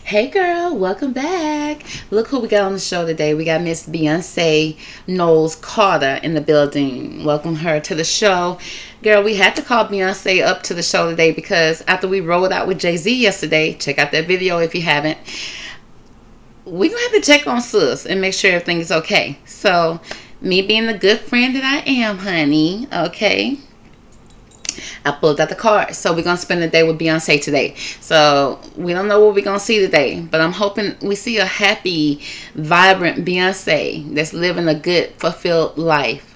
Hey girl, welcome back. Look who we got on the show today. We got Miss Beyonce Knowles Carter in the building. Welcome her to the show. Girl, we had to call Beyonce up to the show today because after we rolled out with Jay-Z yesterday, check out that video if you haven't, we're going to have to check on sis and make sure everything is okay. So, me being the good friend that I am, honey, okay, I pulled out the card. So we're going to spend the day with Beyonce today. So we don't know what we're going to see today. But I'm hoping we see a happy, vibrant Beyonce that's living a good, fulfilled life.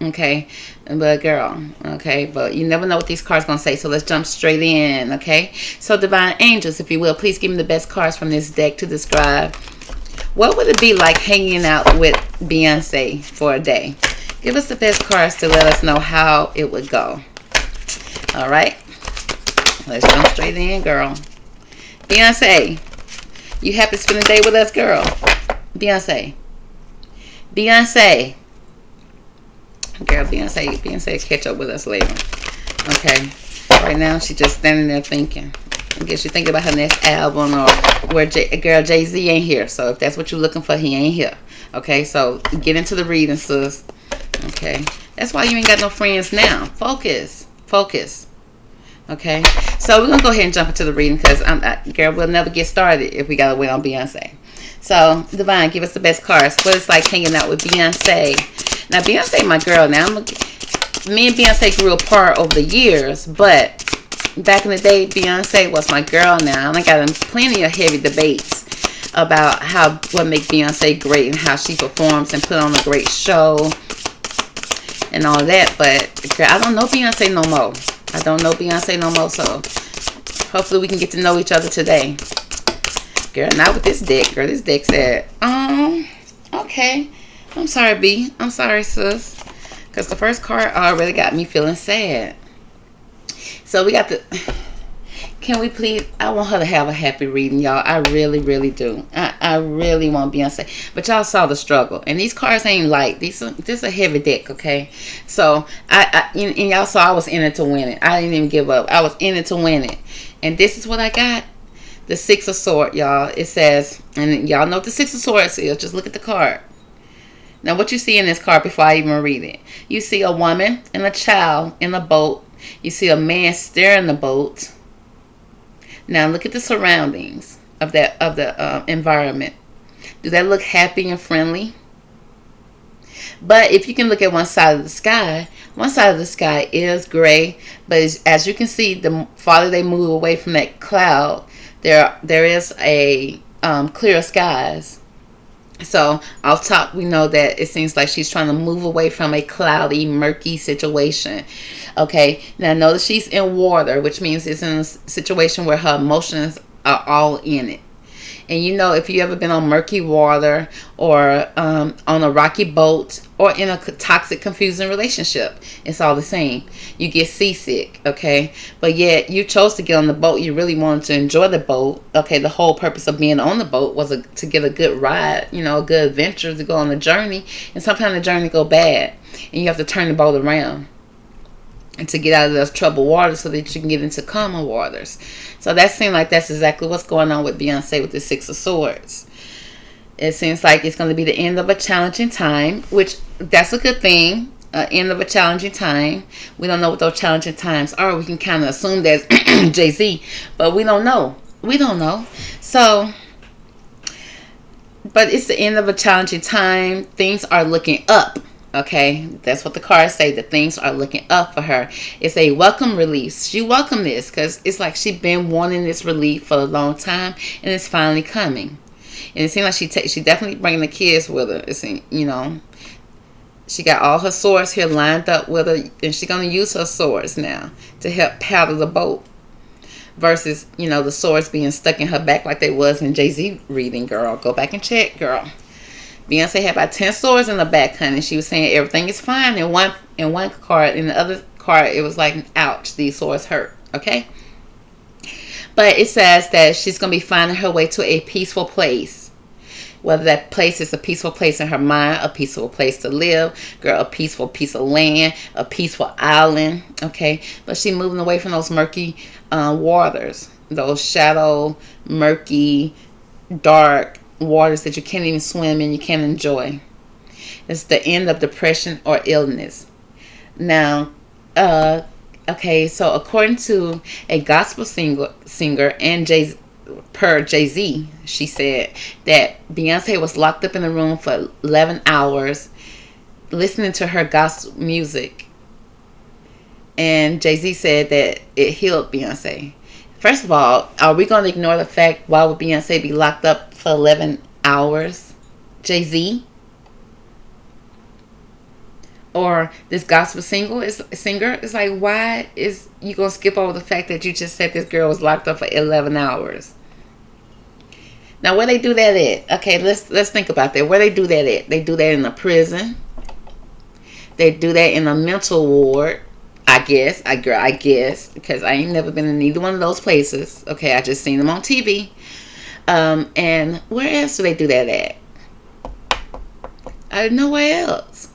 Okay? But girl, okay? But you never know what these cards going to say. So let's jump straight in, okay? So divine angels, if you will, please give me the best cards from this deck to describe what would it be like hanging out with Beyonce for a day. Give us the best cards to let us know how it would go. All right, let's jump straight in, girl. Beyonce, you happy to spend the day with us, girl? Beyonce, girl, Beyonce will catch up with us later. Okay, right now she's just standing there thinking. I guess she's thinking about her next album or where Jay-Z ain't here. So if that's what you're looking for, he ain't here. Okay, so get into the reading, sis. Okay, that's why you ain't got no friends now. Focus. Okay, so we're gonna go ahead and jump into the reading because girl, we'll never get started if we gotta wait on Beyonce. So Divine, give us the best cards. What it's like hanging out with Beyonce. Now Beyonce my girl. Now me and Beyonce grew apart over the years, but back in the day Beyonce was my girl. Now I got in plenty of heavy debates about what makes Beyonce great and how she performs and put on a great show and all that. But girl, I don't know Beyonce no more. So hopefully we can get to know each other today. Girl, not with this deck. Girl, this deck said, okay. I'm sorry, B. I'm sorry, sis. Because the first card already got me feeling sad. So we got can we please, I want her to have a happy reading, y'all. I really, really do. I really want Beyonce. But y'all saw the struggle. And these cards ain't light. This is a heavy deck, okay? So, and y'all saw I was in it to win it. I didn't even give up. I was in it to win it. And this is what I got. The Six of Swords, y'all. It says, and y'all know what the Six of Swords is. Just look at the card. Now, what you see in this card before I even read it. You see a woman and a child in a boat. You see a man steering the boat. Now look at the surroundings of the environment. Do that look happy and friendly? But if you can look at one side of the sky is gray. But as you can see, the farther they move away from that cloud, there is a clear skies. So off top, we know that it seems like she's trying to move away from a cloudy, murky situation. Okay, now notice she's in water, which means it's in a situation where her emotions are all in it. And you know, if you ever been on murky water or on a rocky boat or in a toxic, confusing relationship, it's all the same. You get seasick, okay? But yet you chose to get on the boat. You really wanted to enjoy the boat. Okay, the whole purpose of being on the boat was to get a good ride, you know, a good adventure, to go on a journey. And sometimes the journey go bad and you have to turn the boat around and to get out of those troubled waters so that you can get into calmer waters. So that seems like that's exactly what's going on with Beyonce with the Six of Swords. It seems like it's going to be the end of a challenging time, which that's a good thing. End of a challenging time. We don't know what those challenging times are. We can kind of assume that's Jay-Z, but we don't know. So, but it's the end of a challenging time. Things are looking up. Okay, that's what the cards say, that things are looking up for her. It's a welcome release. She welcomed this because it's like she's been wanting this relief for a long time, and it's finally coming. And it seems like she definitely bringing the kids with her. It's, you know, she got all her swords here lined up with her, and she's going to use her swords now to help paddle the boat. Versus, you know, the swords being stuck in her back like they was in Jay-Z reading, girl. Go back and check, girl. Beyonce had about 10 swords in the back, honey. She was saying everything is fine in one card. In the other card, it was like, ouch, these swords hurt. Okay? But it says that she's going to be finding her way to a peaceful place. Whether that place is a peaceful place in her mind, a peaceful place to live, girl, a peaceful piece of land, a peaceful island. Okay? But she's moving away from those murky waters. Those shallow, murky, dark waters that you can't even swim in, you can't enjoy. It's the end of depression or illness. Now, okay, so according to a gospel singer and Jay-Z, she said that Beyonce was locked up in the room for 11 hours listening to her gospel music. And Jay-Z said that it healed Beyonce. First of all, are we going to ignore the fact why would Beyonce be locked up for 11 hours? Jay-Z? Or this gospel singer is like, why is you going to skip over the fact that you just said this girl was locked up for 11 hours? Now, where they do that at? Okay, let's think about that. Where they do that at? They do that in a prison. They do that in a mental ward. I guess, because I ain't never been in either one of those places. Okay, I just seen them on TV. And where else do they do that at? Nowhere else.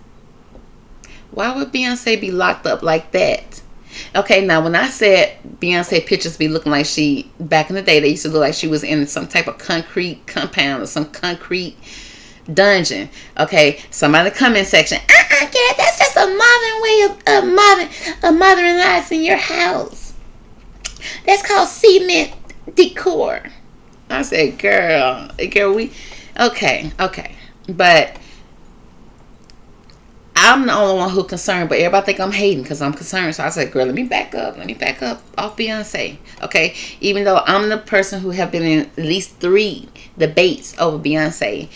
Why would Beyonce be locked up like that? Okay, now when I said Beyonce pictures be looking like back in the day, they used to look like she was in some type of concrete compound or some concrete dungeon. Okay, somebody in the comment section, yeah, that's just a modern way of modernizing your house. That's called cement decor. I said, girl, we okay, but I'm the only one who concerned, but everybody think I'm hating because I'm concerned. So I said, girl, let me back up off Beyonce. Okay, even though I'm the person who have been in at least 3 debates over Beyonce.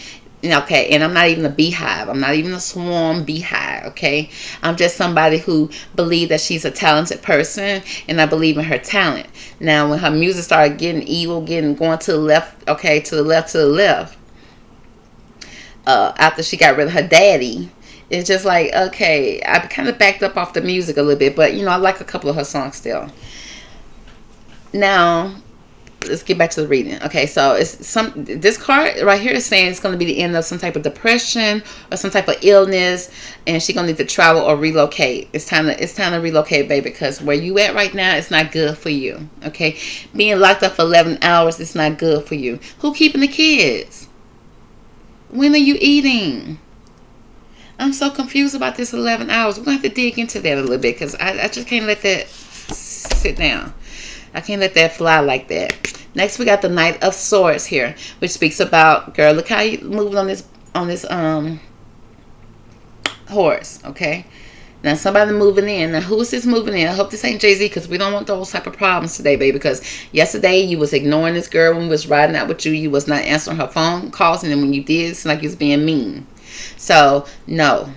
Okay, and I'm not even a beehive. I'm not even a swarm beehive, okay? I'm just somebody who believes that she's a talented person, and I believe in her talent. Now, when her music started getting evil, going to the left, okay, to the left, after she got rid of her daddy, it's just like, okay, I kind of backed up off the music a little bit, but, I like a couple of her songs still. Now, let's get back to the reading. Okay, so this card right here is saying it's going to be the end of some type of depression or some type of illness, and she's going to need to travel or relocate. It's time to relocate, baby, because where you at right now, it's not good for you. Okay, being locked up for 11 hours, it's not good for you. Who keeping the kids? When are you eating? I'm so confused about this 11 hours. We're going to have to dig into that a little bit because I just can't let that sit down. I can't let that fly like that. Next, we got the Knight of Swords here, which speaks about, girl, look how you moving on this horse, okay? Now, somebody moving in. Now, who is this moving in? I hope this ain't Jay-Z because we don't want those type of problems today, baby, because yesterday you was ignoring this girl when we was riding out with you. You was not answering her phone calls, and then when you did, it's like you was being mean. So, no,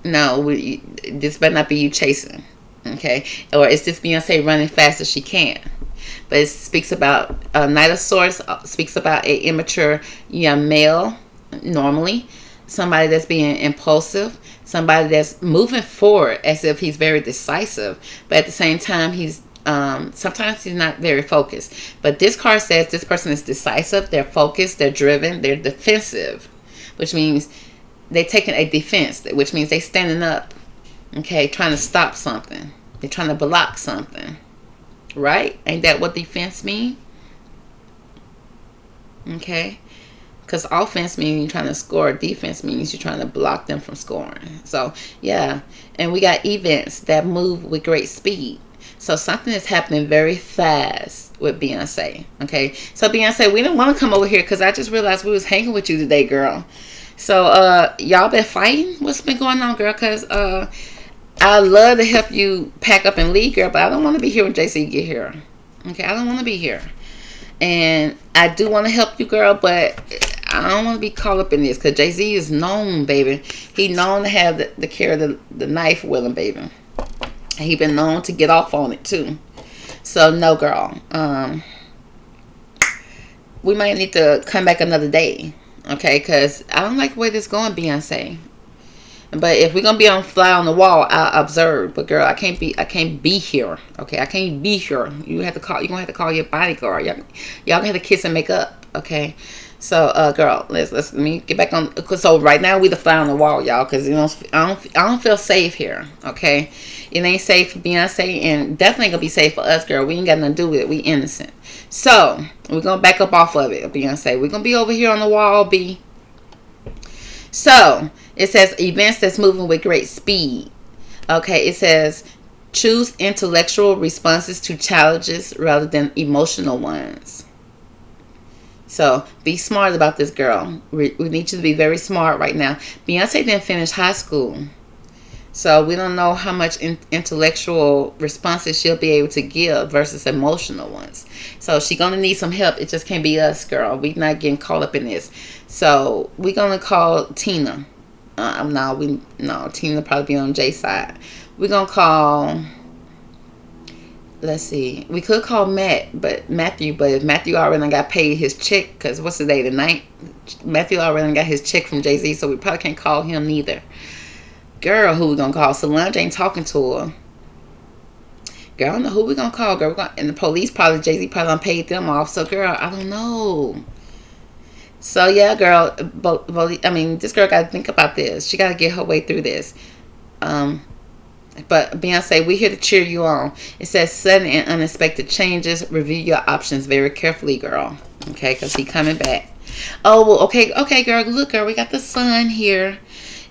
this better not be you chasing, okay? Or is this Beyonce running fast as she can? But it speaks about Knight of Swords, speaks about a immature young male, normally. Somebody that's being impulsive. Somebody that's moving forward as if he's very decisive. But at the same time, he's sometimes he's not very focused. But this card says this person is decisive. They're focused. They're driven. They're defensive. Which means they're taking a defense. Which means they're standing up. Okay, trying to stop something. They're trying to block something. Right? Ain't that what defense mean? Okay. Because offense means you're trying to score. Defense means you're trying to block them from scoring. So, yeah. And we got events that move with great speed. So, something is happening very fast with Beyonce. Okay. So, Beyonce, we didn't want to come over here because I just realized we was hanging with you today, girl. So, y'all been fighting? What's been going on, girl? Because, I love to help you pack up and leave, girl, but I don't want to be here when JC get here. Okay, I don't want to be here. And I do want to help you, girl, but I don't want to be caught up in this because Jay-Z is known, baby. He known to have the carry the knife with him, baby. He been known to get off on it, too. So, no, girl. We might need to come back another day, okay? Because I don't like the way this is going, Beyonce. But if we're gonna be on fly on the wall, I'll observe. But girl, I can't be here. Okay, I can't be here. You're gonna have to call your bodyguard. Y'all gonna have to kiss and make up. Okay, So, girl, let me get back on. So right now we the fly on the wall, y'all, because I don't feel safe here. Okay, it ain't safe for Beyonce, and definitely gonna be safe for us, girl. We ain't got nothing to do with it. We innocent. So we're gonna back up off of it, Beyonce. We're gonna be over here on the wall, B. So it says events that's moving with great speed. Okay, it says choose intellectual responses to challenges rather than emotional ones. So be smart about this, girl. We need you to be very smart right now. Beyonce didn't finish high school, so we don't know how much intellectual responses she'll be able to give versus emotional ones. So she's gonna need some help. It just can't be us, girl. We not getting caught up in this. So we're gonna call Tina. No, Tina probably be on Jay's side. We're gonna call. Let's see. We could call Matthew, but if Matthew already got paid his check, because what's the day? The 9th? Matthew already got his check from Jay-Z, so we probably can't call him neither. Girl, who we gonna call? Solange ain't talking to her. Girl, I don't know who we gonna call, girl. And the police probably, Jay-Z probably done paid them off. So, girl, I don't know. So, yeah, girl, this girl got to think about this. She got to get her way through this. But Beyonce, we're here to cheer you on. It says sudden and unexpected changes. Review your options very carefully, girl. Okay, because he coming back. Oh, well, okay, girl. Look, girl, we got the sun here.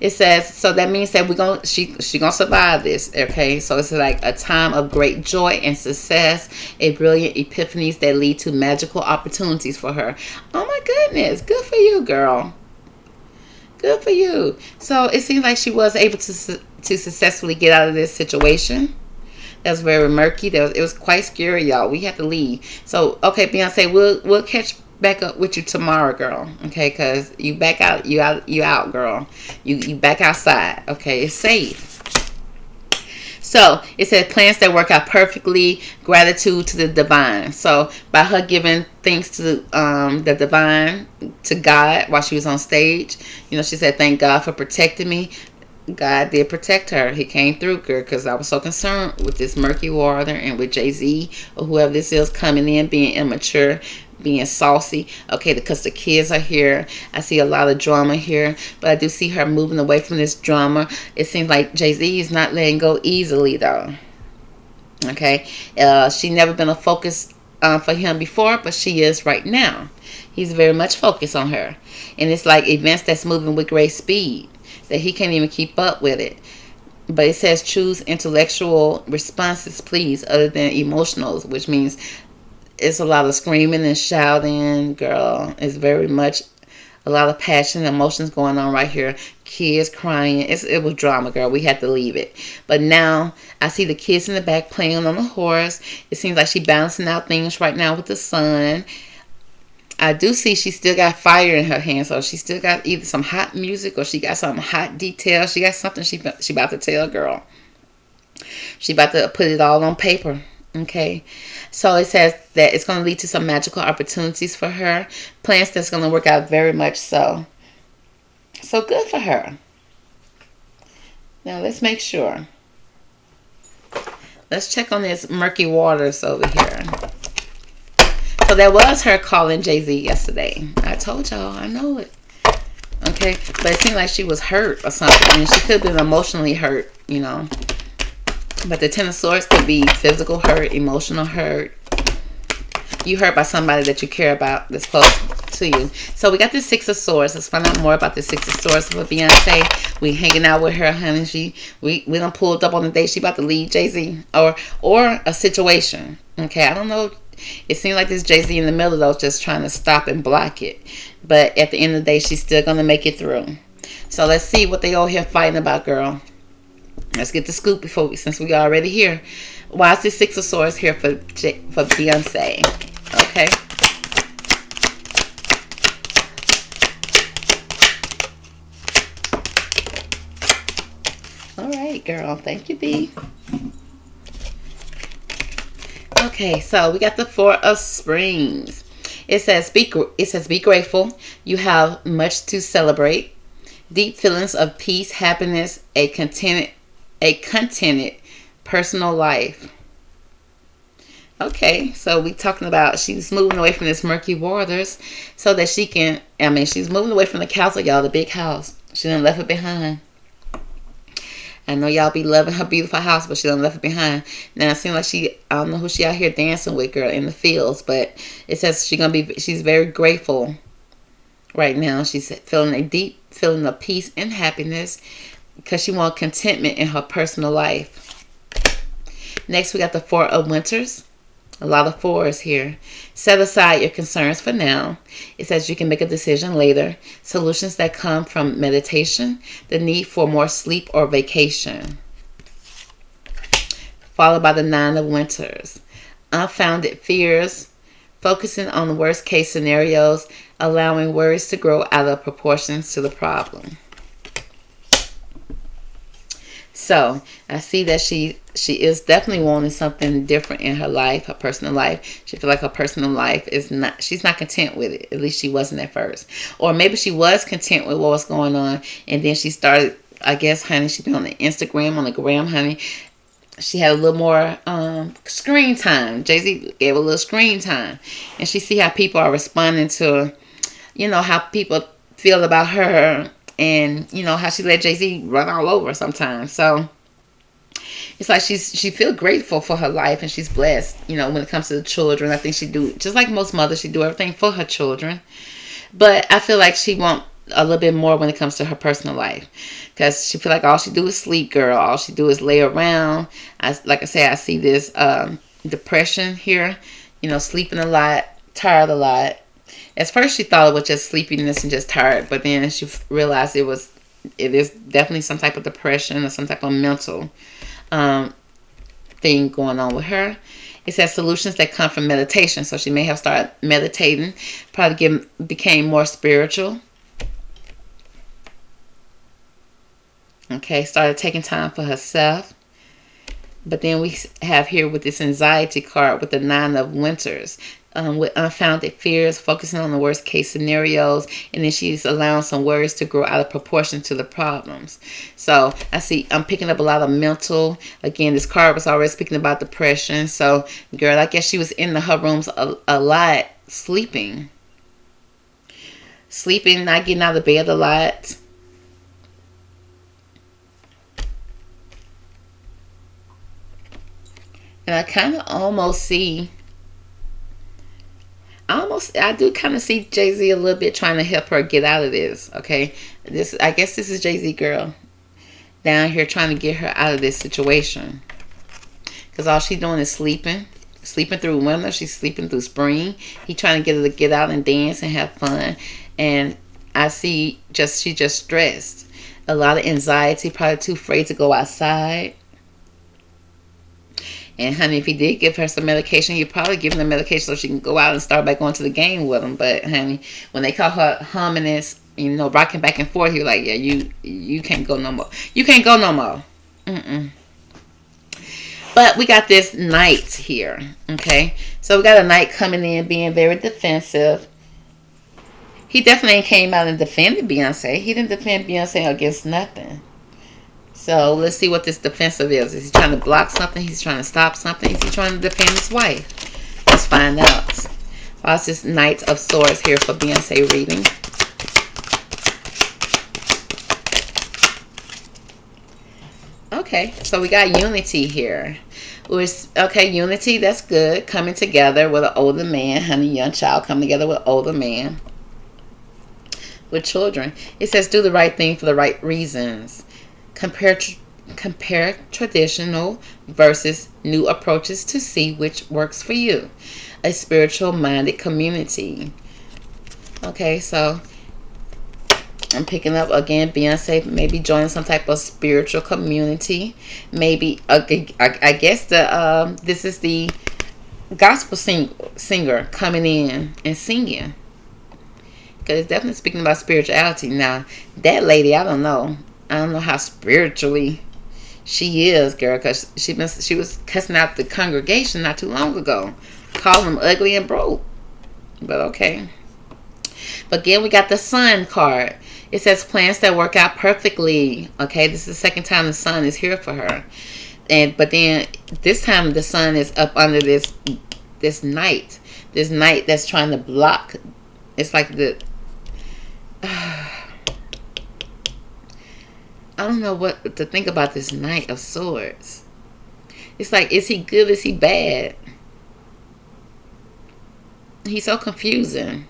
It says, so that means that she gonna survive this. Okay, so it's like a time of great joy and success, a brilliant epiphanies that lead to magical opportunities for her. Oh my goodness, good for you, girl. Good for you. So it seems like she was able to successfully get out of this situation. That was very murky. It was quite scary, y'all. We had to leave. So, okay, Beyonce, we'll catch back up with you tomorrow, girl. Okay, because you back out, you out, girl. You back outside. Okay, it's safe. So it said plans that work out perfectly, gratitude to the divine. So by her giving thanks to the divine, to God while she was on stage, she said, thank God for protecting me. God did protect her. He came through, girl, because I was so concerned with this murky water and with Jay-Z or whoever this is coming in, being immature, being saucy. Okay, because the kids are here. I see a lot of drama here, but I do see her moving away from this drama. It seems like Jay-Z is not letting go easily, though. Okay, she never been a focus for him before, but she is right now. He's very much focused on her, and it's like events that's moving with great speed that he can't even keep up with it. But it says choose intellectual responses, please, other than emotionals, which means it's a lot of screaming and shouting, girl. It's very much a lot of passion and emotions going on right here. Kids crying. It was drama, girl. We had to leave it. But now I see the kids in the back playing on the horse. It seems like she's balancing out things right now with the sun. I do see she still got fire in her hand, so she still got either some hot music or she got some hot detail. She got something she about to tell, girl. She about to put it all on paper. Okay, so it says that it's going to lead to some magical opportunities for her. Plans that's going to work out very much so. So good for her. Now let's make sure. Let's check on this murky waters over here. So that was her calling Jay-Z yesterday. I told y'all, I know it. Okay, but it seemed like she was hurt or something. And she could have been emotionally hurt, But the Ten of Swords could be physical hurt, emotional hurt. You hurt by somebody that you care about that's close to you. So we got the Six of Swords. Let's find out more about the Six of Swords with Beyonce. We hanging out with her, honey. We done pulled up on the day she about to leave Jay-Z. Or a situation. Okay, I don't know. It seemed like this Jay-Z in the middle of those just trying to stop and block it. But at the end of the day, she's still going to make it through. So let's see what they all here fighting about, girl. Let's get the scoop since we already here. Why is the Six of Swords here for Beyonce? Okay. All right, girl. Thank you, B. Okay, so we got the Four of Springs. It says be grateful. You have much to celebrate. Deep feelings of peace, happiness, a contented personal life. Okay, so we talking about she's moving away from this murky waters so that she can, I mean, she's moving away from the castle, y'all, the big house. She done left it behind. I know y'all be loving her beautiful house, but she done left it behind. Now it seems like I don't know who she out here dancing with, girl, in the fields, but it says she's very grateful right now. She's feeling a deep feeling of peace and happiness because she wants contentment in her personal life. Next, we got the Four of Winters. A lot of fours here. Set aside your concerns for now. It says you can make a decision later. Solutions that come from meditation. The need for more sleep or vacation. Followed by the Nine of Winters. Unfounded fears. Focusing on the worst case scenarios. Allowing worries to grow out of proportions to the problem. So I see that she is definitely wanting something different in her life, her personal life. She feels like her personal life is not, she's not content with it. At least she wasn't at first. Or maybe she was content with what was going on. And then she started, I guess, honey, she been on the Instagram, on the gram, honey. She had a little more screen time. Jay-Z gave a little screen time. And she see how people are responding to, you know, how people feel about her. And, you know, how she let Jay-Z run all over sometimes. So, it's like she feels grateful for her life and she's blessed. You know, when it comes to the children, I think she do, just like most mothers, she do everything for her children. But I feel like she want a little bit more when it comes to her personal life. Because she feel like all she do is sleep, girl. All she do is lay around. Like I say, I see this depression here. You know, sleeping a lot, tired a lot. At first, she thought it was just sleepiness and just tired, but then she realized it is definitely some type of depression or some type of mental thing going on with her. It says solutions that come from meditation, so she may have started meditating, probably became more spiritual. Okay, started taking time for herself. But then we have here with this anxiety card with the Nine of Winters. With unfounded fears, focusing on the worst case scenarios, and then she's allowing some worries to grow out of proportion to the problems. So I see I'm picking up a lot of mental. Again, this card was already speaking about depression. So girl, I guess she was in her rooms a lot, sleeping, not getting out of bed a lot. And I kind of almost see, I do kind of see Jay-Z a little bit trying to help her get out of this. Okay, I guess this is Jay-Z girl down here trying to get her out of this situation, because all she's doing is sleeping through winter. She's sleeping through spring. He trying to get her to get out and dance and have fun. And I see she just stressed, a lot of anxiety, probably too afraid to go outside. And honey, if he did give her some medication, he'd probably give her the medication so she can go out and start back going to the game with him. But honey, when they caught her humming this, you know, rocking back and forth, he was like, yeah, you can't go no more. You can't go no more. But we got this knight here. Okay, so we got a knight coming in being very defensive. He definitely came out and defended Beyonce. He didn't defend Beyonce against nothing. So let's see what this defensive is. Is he trying to block something? He's trying to stop something? Is he trying to defend his wife? Let's find out. What's this Knight of Swords here for Beyonce reading? Okay, so we got unity here. Okay, unity, that's good. Coming together with an older man. Honey, young child coming together with an older man. With children. It says do the right thing for the right reasons. Compare traditional versus new approaches to see which works for you. A spiritual minded community. Okay, so I'm picking up again Beyonce maybe joining some type of spiritual community. Maybe I guess this is the gospel singer coming in and singing, because it's definitely speaking about spirituality. Now that lady, I don't know how spiritually she is, girl, because she was cussing out the congregation not too long ago, calling them ugly and broke. But okay. But again, we got the Sun card. It says plans that work out perfectly. Okay, this is the second time the Sun is here for her. But then this time the sun is up under this night. This night that's trying to block. It's like the I don't know what to think about this Knight of Swords. It's like, is he good? Is he bad? He's so confusing.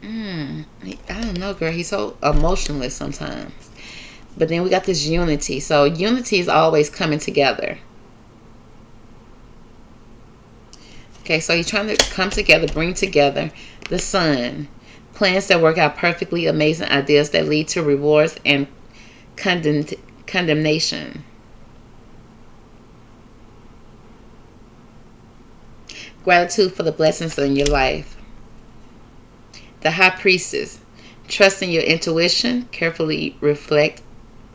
I don't know, girl. He's so emotionless sometimes. But then we got this unity. So unity is always coming together. Okay, so he's trying to come together, bring together the sun. Plans that work out perfectly, amazing ideas that lead to rewards and condemnation. Gratitude for the blessings in your life. The High Priestess. Trust in your intuition. Carefully reflect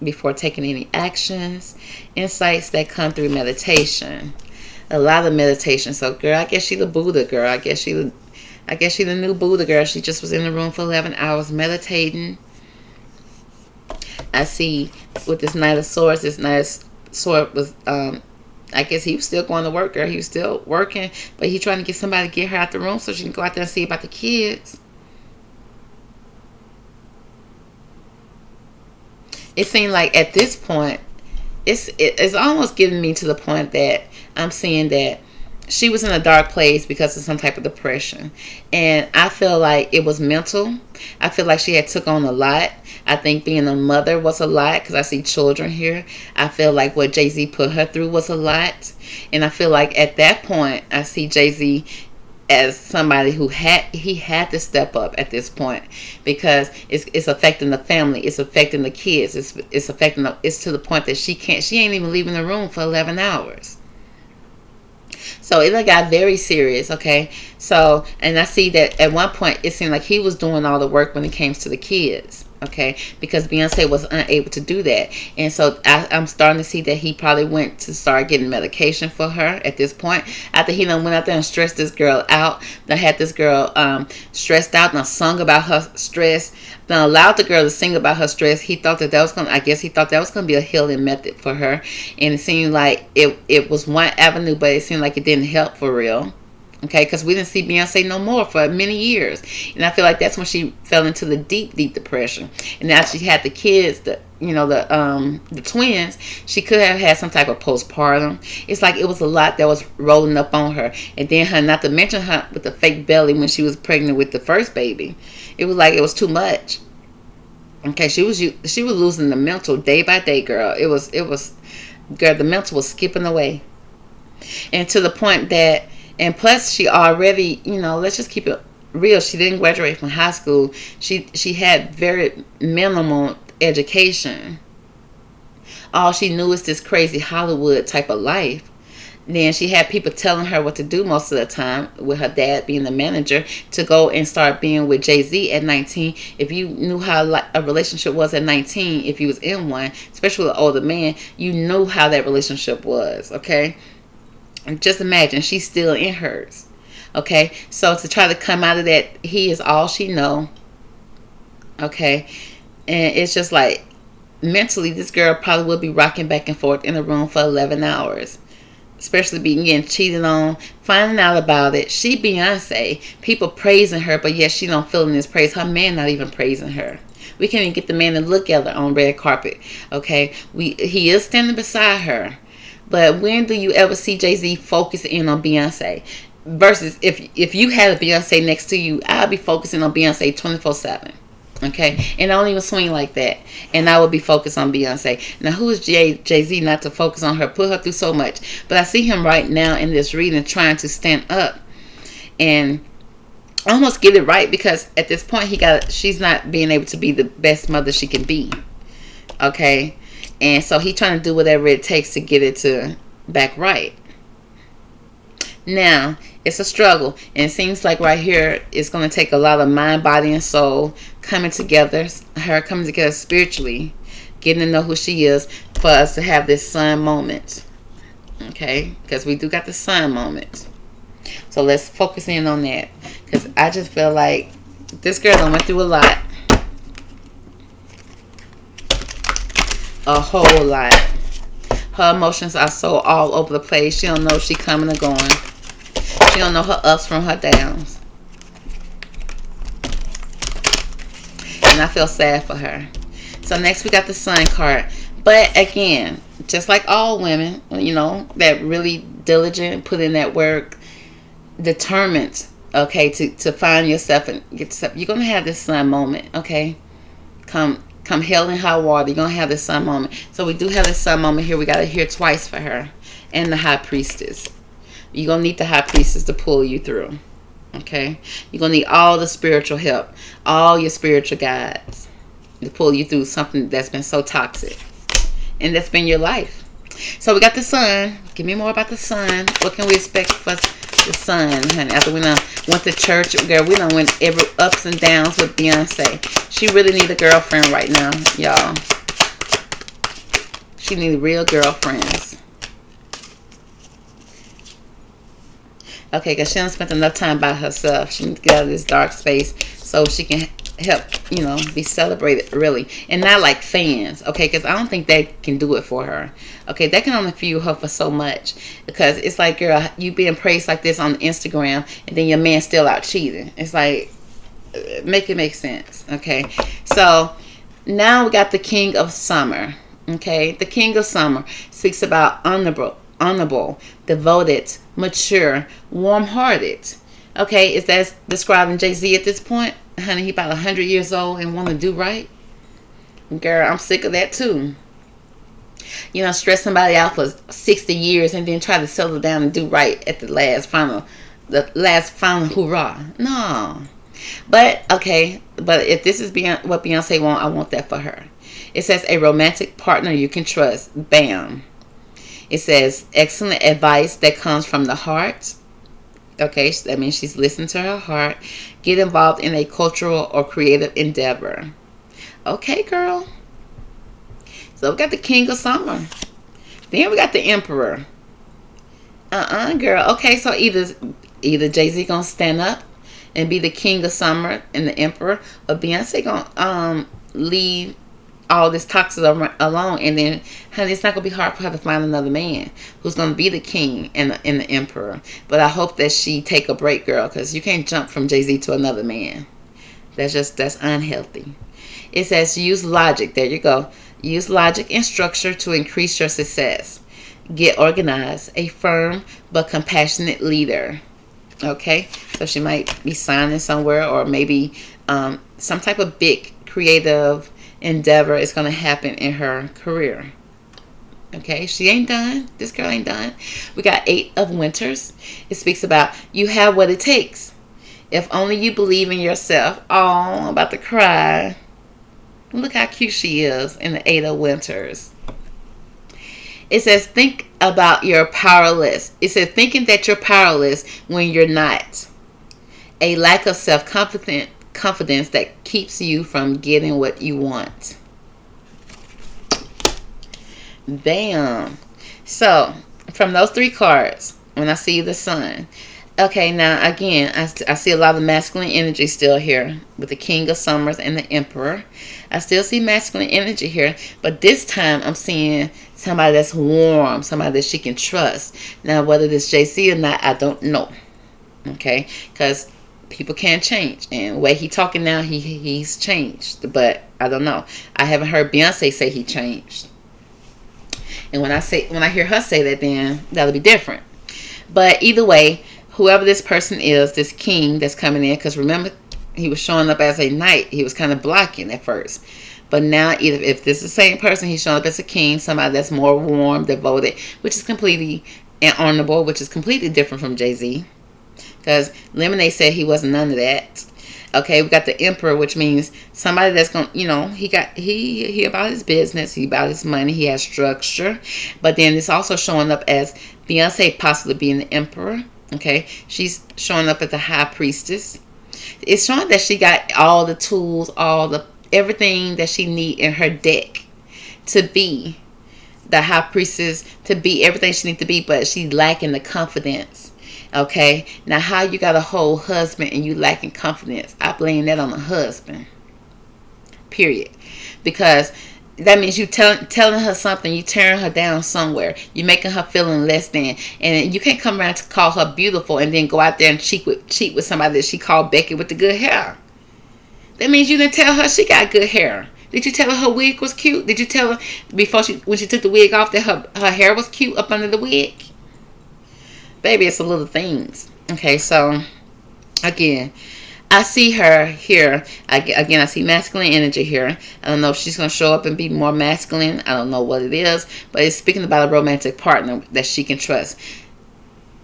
before taking any actions. Insights that come through meditation. A lot of meditation. So, girl, I guess she the Buddha, girl. I guess she the new Buddha, girl. She just was in the room for 11 hours meditating. I see with this Knight of Swords, this Knight of Swords was, I guess he was still going to work, girl. He was still working, but he trying to get somebody to get her out the room so she can go out there and see about the kids. It seemed like at this point, it's almost getting me to the point that I'm seeing that she was in a dark place because of some type of depression. And I feel like it was mental. I feel like she had took on a lot. I think being a mother was a lot because I see children here. I feel like what Jay-Z put her through was a lot. And I feel like at that point, I see Jay-Z as somebody who had to step up at this point because it's affecting the family, it's affecting the kids, it's affecting it's to the point that she ain't even leaving the room for 11 hours. So it got very serious, okay? So, and I see that at one point it seemed like he was doing all the work when it came to the kids, okay? Because Beyonce was unable to do that. And so I'm starting to see that he probably went to start getting medication for her at this point. After he done went out there and stressed this girl out, then had this girl stressed out and sung about her stress, then allowed the girl to sing about her stress. He thought that was going to be a healing method for her. And it seemed like it was one avenue, but it seemed like it didn't help for real. Okay, because we didn't see Beyonce no more for many years. And I feel like that's when she fell into the deep, deep depression. And now she had the kids, the twins. She could have had some type of postpartum. It's like it was a lot that was rolling up on her. And then her, not to mention her with the fake belly when she was pregnant with the first baby. It was like it was too much. Okay, she was losing the mental day by day, girl. It was girl, the mental was skipping away. And to the point that, and plus she already, let's just keep it real, she didn't graduate from high school. She had very minimal education. All she knew is this crazy Hollywood type of life. Then she had people telling her what to do most of the time, with her dad being the manager, to go and start being with Jay-Z at 19. If you knew how a relationship was at 19, if you was in one, especially with an older man, you knew how that relationship was, okay? And just imagine, she's still in hers. Okay? So to try to come out of that, he is all she know. Okay? And it's just like, mentally, this girl probably will be rocking back and forth in the room for 11 hours. Especially being getting cheated on, finding out about it. She Beyonce. People praising her, but yet she don't feel in this praise. Her man not even praising her. We can't even get the man to look at her on red carpet. Okay? He is standing beside her. But when do you ever see Jay-Z focus in on Beyonce? Versus if you had a Beyonce next to you, I'd be focusing on Beyonce 24/7. Okay? And I don't even swing like that. And I would be focused on Beyonce. Now, who is Jay-Z not to focus on her? Put her through so much. But I see him right now in this reading trying to stand up and almost get it right, because at this point she's not being able to be the best mother she can be. Okay? And so he's trying to do whatever it takes to get it to back right. Now, it's a struggle. And it seems like right here, it's going to take a lot of mind, body, and soul coming together. Her coming together spiritually. Getting to know who she is for us to have this sun moment. Okay? Because we do got the sun moment. So let's focus in on that. Because I just feel like this girl done went through a lot. a whole lot. Her emotions are so all over the place. She don't know if she coming or going. She don't know her ups from her downs. And I feel sad for her. So next we got the Sun card. But again, just like all women, you know, that really diligent, put in that work, determined, okay, to find yourself and get yourself. You're gonna have this Sun moment, okay? Come hell and high water, you're gonna have this Sun moment. So we do have this Sun moment here. We gotta hear twice for her and the High Priestess. You're gonna need the High Priestess to pull you through. Okay? You're gonna need all the spiritual help, all your spiritual guides to pull you through something that's been so toxic. And that's been your life. So we got the Sun. Give me more about the Sun. What can we expect for the Sun, honey? After we done went to church, girl, we done went every ups and downs with Beyonce. She really need a girlfriend right now, y'all. She need real girlfriends. Okay, because she done spent enough time by herself. She needs to get out of this dark space so she can help, you know, be celebrated, really. And not like fans, okay? Because I don't think that can do it for her. Okay, that can only fuel her for so much. Because it's like, girl, you being praised like this on Instagram, and then your man still out cheating. It's like, make it make sense, okay? So, now we got the King of Summer, okay? The King of Summer speaks about honorable, devoted, mature, warm-hearted. Okay, is that describing Jay-Z at this point? Honey, he about 100 years old and want to do right? Girl, I'm sick of that too. You know, stress somebody out for 60 years and then try to settle down and do right at the last final hurrah. No. But, okay, but if this is what Beyonce want, I want that for her. It says a romantic partner you can trust. Bam. It says excellent advice that comes from the heart. Okay, that means she's listening to her heart. Get involved in a cultural or creative endeavor. Okay, girl. So we got the King of Summer. Then we got the Emperor. Girl. Okay, so either Jay-Z gonna stand up and be the King of Summer and the Emperor, or Beyonce gonna leave all this toxic alone, and then, honey, it's not gonna be hard for her to find another man who's gonna be the king and the emperor. But I hope that she take a break, girl, because you can't jump from Jay-Z to another man. That's unhealthy. It says use logic. There you go. Use logic and structure to increase your success. Get organized. A firm but compassionate leader. Okay, so she might be signing somewhere, or maybe some type of big creative endeavor is going to happen in her career. Okay, she ain't done. This girl ain't done. We got 8 of Winters. It speaks about you have what it takes. If only you believe in yourself. Oh, I'm about to cry. Look how cute she is in the 8 of Winters. It says think about your powerless. It says thinking that you're powerless when you're not. A lack of self-confidence that keeps you from getting what you want. Bam. So, from those 3 cards, when I see the Sun. Okay, now again, I see a lot of masculine energy still here with the King of Summers and the Emperor. I still see masculine energy here, but this time I'm seeing somebody that's warm, somebody that she can trust. Now, whether this Jay-Z or not, I don't know. Okay, because people can change, and the way he talking now, he's changed, but I don't know. I haven't heard Beyonce say he changed, and when I hear her say that, then that'll be different. But either way, whoever this person is, this king that's coming in, because remember, he was showing up as a knight. He was kind of blocking at first, but now either if this is the same person, he's showing up as a king, somebody that's more warm, devoted, which is completely and honorable, which is completely different from Jay-Z. Because Lemonade said he wasn't none of that. Okay, we got the Emperor, which means somebody that's going to, you know, he about his business, he about his money, he has structure. But then it's also showing up as Beyonce possibly being the Emperor. Okay, she's showing up as the High Priestess. It's showing that she got all the tools, everything that she need in her deck to be the High Priestess, to be everything she needs to be, but she's lacking the confidence. Okay, now how you got a whole husband and you lacking confidence? I blame that on the husband. Period. Because that means you telling her something. You tearing her down somewhere. You making her feeling less than. And you can't come around to call her beautiful and then go out there and cheat with somebody that she called Becky with the good hair. That means you didn't tell her she got good hair. Did you tell her her wig was cute? Did you tell her when she took the wig off that her hair was cute up under the wig? Baby, it's the little things. Okay, so again, I see her here. Again, I see masculine energy here. I don't know if she's going to show up and be more masculine. I don't know what it is. But it's speaking about a romantic partner that she can trust.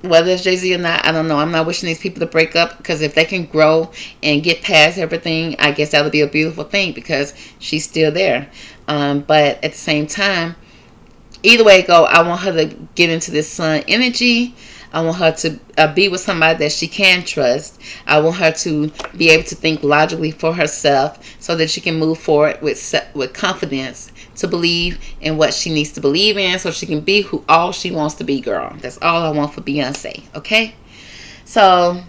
Whether it's Jay-Z or not, I don't know. I'm not wishing these people to break up, because if they can grow and get past everything, I guess that would be a beautiful thing, because she's still there. But at the same time, either way it go, I want her to get into this sun energy. I want her to be with somebody that she can trust. I want her to be able to think logically for herself so that she can move forward with confidence to believe in what she needs to believe in, so she can be all she wants to be, girl. That's all I want for Beyonce, okay? So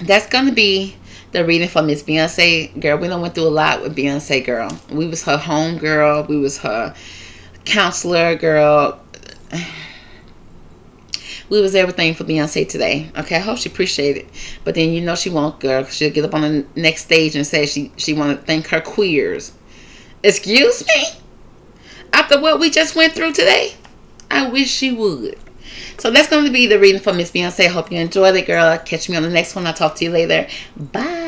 that's going to be the reading for Miss Beyonce. Girl, we done went through a lot with Beyonce, girl. We was her home girl. We was her counselor, girl. We was everything for Beyonce today. Okay, I hope she appreciated it. But then you know she won't, girl. She'll get up on the next stage and say she want to thank her queers. Excuse me? After what we just went through today? I wish she would. So that's going to be the reading for Miss Beyonce. I hope you enjoyed it, girl. Catch me on the next one. I'll talk to you later. Bye.